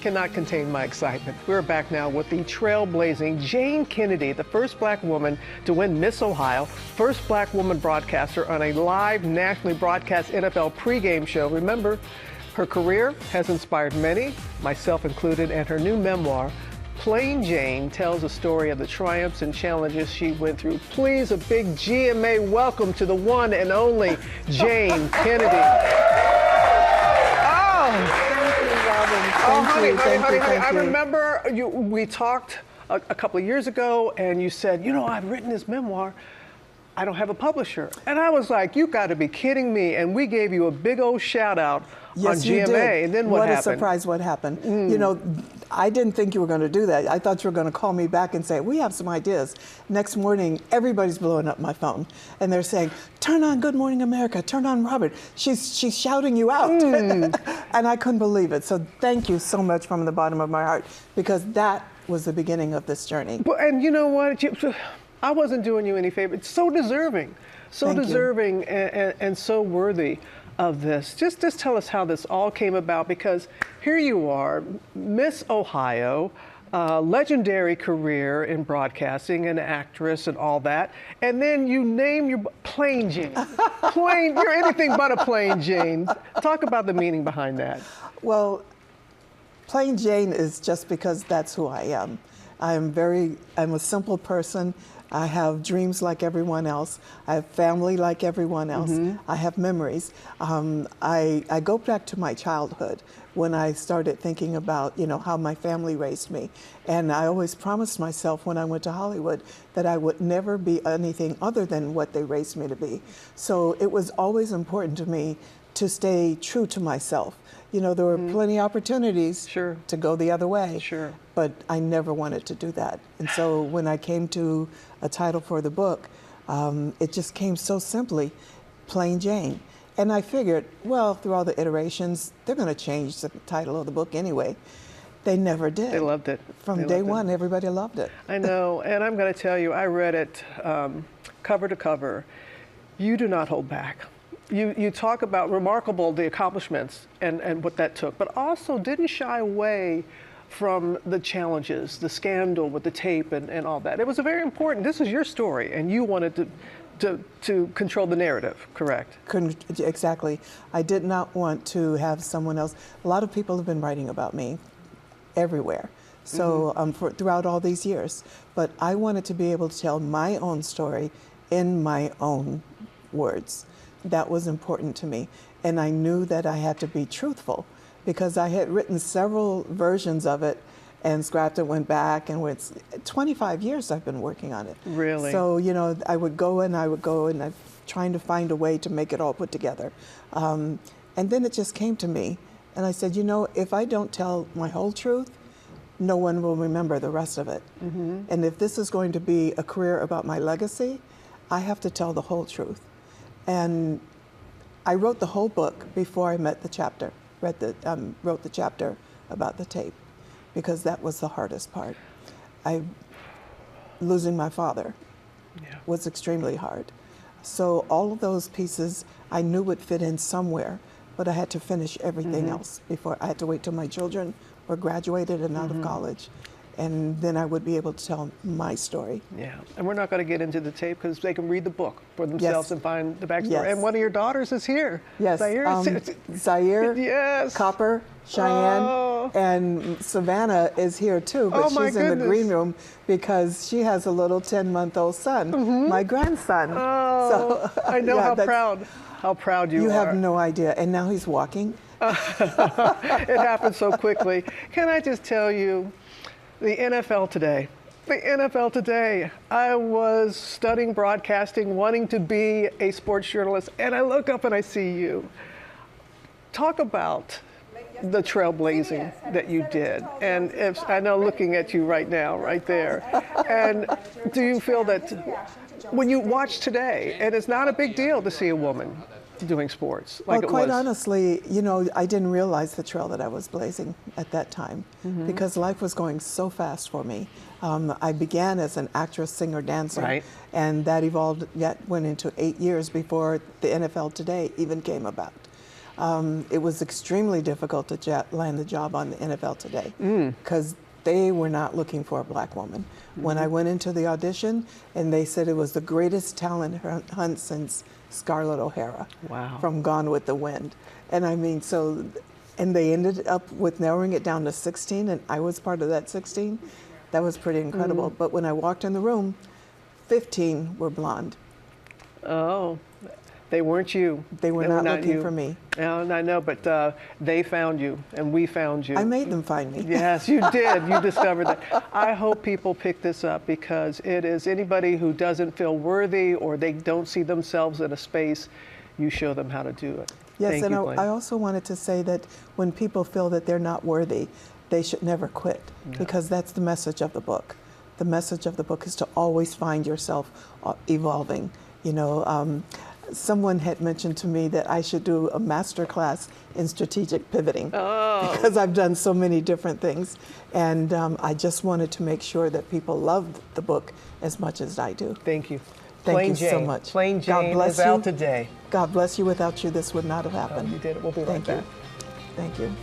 cannot contain my excitement. We're back now with the trailblazing Jayne Kennedy, the first black woman to win Miss Ohio, first black woman broadcaster on a live nationally broadcast NFL pregame show. Remember, her career has inspired many, myself included, and her new memoir, Plain Jane, tells a story of the triumphs and challenges she went through. Please, a big GMA welcome to the one and only Jayne Kennedy. Honey, I remember we talked a couple of years ago, and you said, you know, I've written this memoir. I don't have a publisher. And I was like, you got to be kidding me. And we gave you a big old shout out on GMA. You did. And then what happened? What a surprise what happened. You know, I didn't think you were going to do that. I thought you were going to call me back and say, we have some ideas. Next morning, everybody's blowing up my phone. And they're saying, turn on Good Morning America, turn on Robert. She's shouting you out. And I couldn't believe it. So thank you so much from the bottom of my heart, because that was the beginning of this journey. And you know what? I wasn't doing you any favor. It's so deserving, and so worthy of this. Just tell us how this all came about, because here you are, Miss Ohio, legendary career in broadcasting, an actress and all that, and then you name your Plain Jane. You're anything but a plain Jane. Talk about the meaning behind that. Well, Plain Jane is just because that's who I am. I'm a simple person. I have dreams like everyone else. I have family like everyone else. I have memories. I go back to my childhood when I started thinking about, you know, how my family raised me. And I always promised myself when I went to Hollywood that I would never be anything other than what they raised me to be. So it was always important to me to stay true to myself. You know, there were plenty of opportunities to go the other way, but I never wanted to do that. And so when I came to a title for the book, it just came so simply, Plain Jane. And I figured, well, through all the iterations, they're going to change the title of the book anyway. They never did. They loved it. From day one, everybody loved it. I know, and I'm going to tell you, I read it cover to cover. You do not hold back. You talk about remarkable the accomplishments and what that took, but also didn't shy away from the challenges, the scandal with the tape and all that. It was a very important, this is your story, and you wanted to control the narrative, correct? Exactly. I did not want to have someone else. A lot of people have been writing about me everywhere, so throughout all these years, but I wanted to be able to tell my own story in my own words. That was important to me. And I knew that I had to be truthful, because I had written several versions of it and scrapped it, went back, and it's 25 years I've been working on it. Really? So, you know, I would go and I'm trying to find a way to make it all put together. And then it just came to me, and I said, you know, if I don't tell my whole truth, no one will remember the rest of it. And if this is going to be a career about my legacy, I have to tell the whole truth. And I wrote the whole book before I met the chapter, wrote the chapter about the tape, because that was the hardest part. Losing my father was extremely hard. So all of those pieces I knew would fit in somewhere, but I had to finish everything else before. I had to wait till my children were graduated and out of college. And then I would be able to tell my story. Yeah, and we're not going to get into the tape because they can read the book for themselves and find the backstory. And one of your daughters is here. Yes, Zaire, yes. Copper, Cheyenne, and Savannah is here too, but she's in the green room because she has a little 10-month-old son, my grandson. So, I know how proud you are. You have no idea, and now he's walking. It happened so quickly. Can I just tell you, the NFL today, I was studying broadcasting, wanting to be a sports journalist, and I look up and I see you. Talk about the trailblazing that you did. And I know looking at you right now, right there. And do you feel that when you watch today, and it's not a big deal to see a woman doing sports like it was? Well, quite honestly, you know, I didn't realize the trail that I was blazing at that time because life was going so fast for me. I began as an actress, singer, dancer, and that evolved, went into 8 years before the NFL Today even came about. It was extremely difficult to land a job on the NFL Today because they were not looking for a black woman. When I went into the audition, and they said it was the greatest talent hunt since Scarlett O'Hara from Gone with the Wind. And I mean, so, and they ended up with narrowing it down to 16, and I was part of that 16. That was pretty incredible. But when I walked in the room, 15 were blonde. Oh, they weren't you. They were not looking for me. And I know, but they found you, and we found you. I made them find me. Yes, you did. You discovered that. I hope people pick this up, because it is anybody who doesn't feel worthy or they don't see themselves in a space, you show them how to do it. Yes, Thank and you, Blaine. I also wanted to say that when people feel that they're not worthy, they should never quit, because that's the message of the book. The message of the book is to always find yourself evolving. You know, someone had mentioned to me that I should do a master class in strategic pivoting because I've done so many different things. And I just wanted to make sure that people loved the book as much as I do. Thank you. Thank you so much. Plain God Jane bless is you. out today. God bless you. Without you, this would not have happened. You did it. We'll be right Thank back. you. Thank you.